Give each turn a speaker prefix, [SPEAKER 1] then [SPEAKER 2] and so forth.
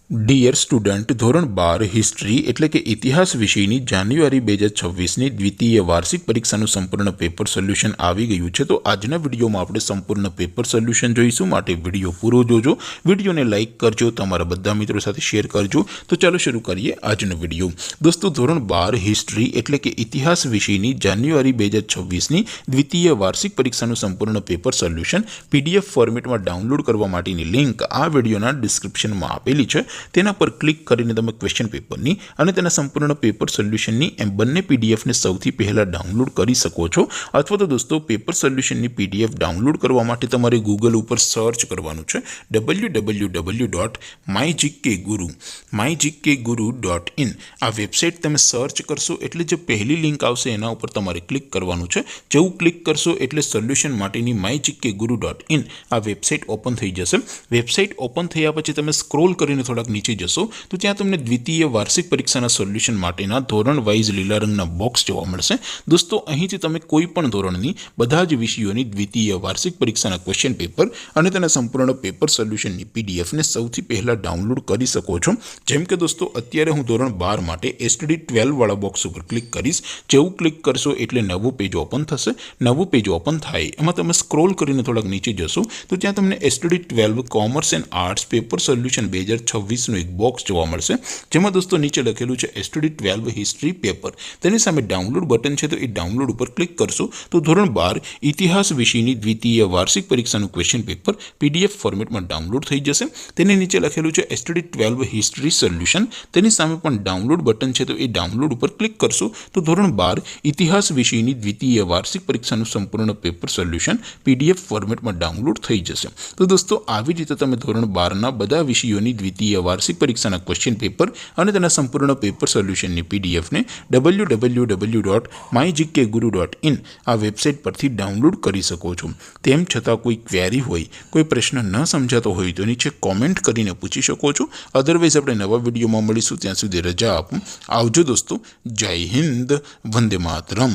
[SPEAKER 1] Dear student, ધોરણ 12 history એટલે કે ઇતિહાસ વિષયની જાન્યુઆરી 2026ની દ્વિતીય વાર્ષિક પરીક્ષાનું સંપૂર્ણ પેપર સોલ્યુશન આવી ગયું છે। તો આજના વિડીયોમાં આપણે સંપૂર્ણ પેપર સોલ્યુશન જોઈશું, માટે વિડીયો પૂરો જોજો, વિડીયોને લાઇક કરજો, તમારા બધા મિત્રો સાથે શેર કરજો। તો ચાલો શરૂ કરીએ આજનો વિડીયો। દોસ્તો, ધોરણ 12 હિસ્ટ્રી એટલે કે ઇતિહાસ વિષયની જાન્યુઆરી 2026ની દ્વિતીય વાર્ષિક પરીક્ષાનું સંપૂર્ણ પેપર સોલ્યુશન PDF ફોર્મેટમાં ડાઉનલોડ કરવા માટેની લિંક આ વિડીયોના ડિસ્ક્રિપ્શનમાં આપેલી છે। તેના પર ક્લિક કરીને તમે ક્વેશ્ચન પેપરની અને તેના સંપૂર્ણ પેપર સોલ્યુશનની એમ બંને પીડીએફને સૌથી પહેલાં ડાઉનલોડ કરી શકો છો। અથવા તો દોસ્તો, પેપર સોલ્યુશનની PDF ડાઉનલોડ કરવા માટે તમારે ગૂગલ ઉપર સર્ચ કરવાનું છે www.mygkguru.in। આ વેબસાઇટ તમે સર્ચ કરશો એટલે જે પહેલી લિંક આવશે એના ઉપર તમારે ક્લિક કરવાનું છે। જેવું ક્લિક કરશો એટલે સોલ્યુશન માટેની mygkguru.in આ વેબસાઇટ ઓપન થઈ જશે। વેબસાઇટ ઓપન થયા પછી તમે સ્ક્રોલ કરીને થોડાક નીચે જશો તો ત્યાં તમને દ્વિતીય વાર્ષિક પરીક્ષાના સોલ્યુશન માટેના ધોરણ વાઇઝ લીલા રંગના બોક્સ જોવા મળશે। દોસ્તો, અહીંથી તમે કોઈ પણ ધોરણની બધા જ વિષયોની દ્વિતીય વાર્ષિક પરીક્ષાના ક્વેશ્ચન પેપર અને તેના સંપૂર્ણ પેપર સોલ્યુશનની પીડીએફને સૌથી પહેલાં ડાઉનલોડ કરી શકો છો। જેમ કે દોસ્તો, અત્યારે હું ધોરણ 12 માટે STD 12 વાળા બોક્સ ઉપર ક્લિક કરીશ। જેવું ક્લિક કરશો એટલે નવું પેજ ઓપન થશે। નવું પેજ ઓપન થાય એમાં તમે સ્ક્રોલ કરીને થોડાક નીચે જશો તો ત્યાં તમને STD 12 commerce and arts paper solution 2026નું એક બોક્સ જોવા મળશે, જેમાં દોસ્તો નીચે લખેલું છે STD 12 હિસ્ટ્રી પેપર। તેની સામે ડાઉનલોડ બટન છે, તો એ ડાઉનલોડ ઉપર ક્લિક કરશો તો ધોરણ 12 ઇતિહાસ વિષયની દ્વિતીય વાર્ષિક પરીક્ષાનું ક્વેશ્ચન પેપર PDF ફોર્મેટમાં ડાઉનલોડ થઈ જશે। તેની નીચે લખેલું છે STD 12 હિસ્ટ્રી સોલ્યુશન। તેની સામે પણ ડાઉનલોડ બટન છે, તો એ ડાઉનલોડ ઉપર ક્લિક કરશો તો ધોરણ 12 ઇતિહાસ વિષયની દ્વિતીય વાર્ષિક પરીક્ષાનું સંપૂર્ણ પેપર સોલ્યુશન PDF ફોર્મેટમાં ડાઉનલોડ થઈ જશે। તો દોસ્તો, આવી રીતે તમે ધોરણ 12ના બધા વિષયોની દ્વિતીય વાર્ષિક પરીક્ષાના ક્વેશ્ચન પેપર અને તેના સંપૂર્ણ પેપર સોલ્યુશનની પીડીએફને www.mygkguru.in આ વેબસાઇટ પરથી ડાઉનલોડ કરી શકો છો। તેમ છતાં કોઈ ક્વેરી હોય, કોઈ પ્રશ્ન ન સમજાતો હોય તો નીચે કોમેન્ટ કરીને પૂછી શકો છો। અધરવાઇઝ આપણે નવા વિડીયોમાં મળીશું, ત્યાં સુધી રજા આપો। આવજો દોસ્તો, જય હિન્દ, વંદે માતરમ।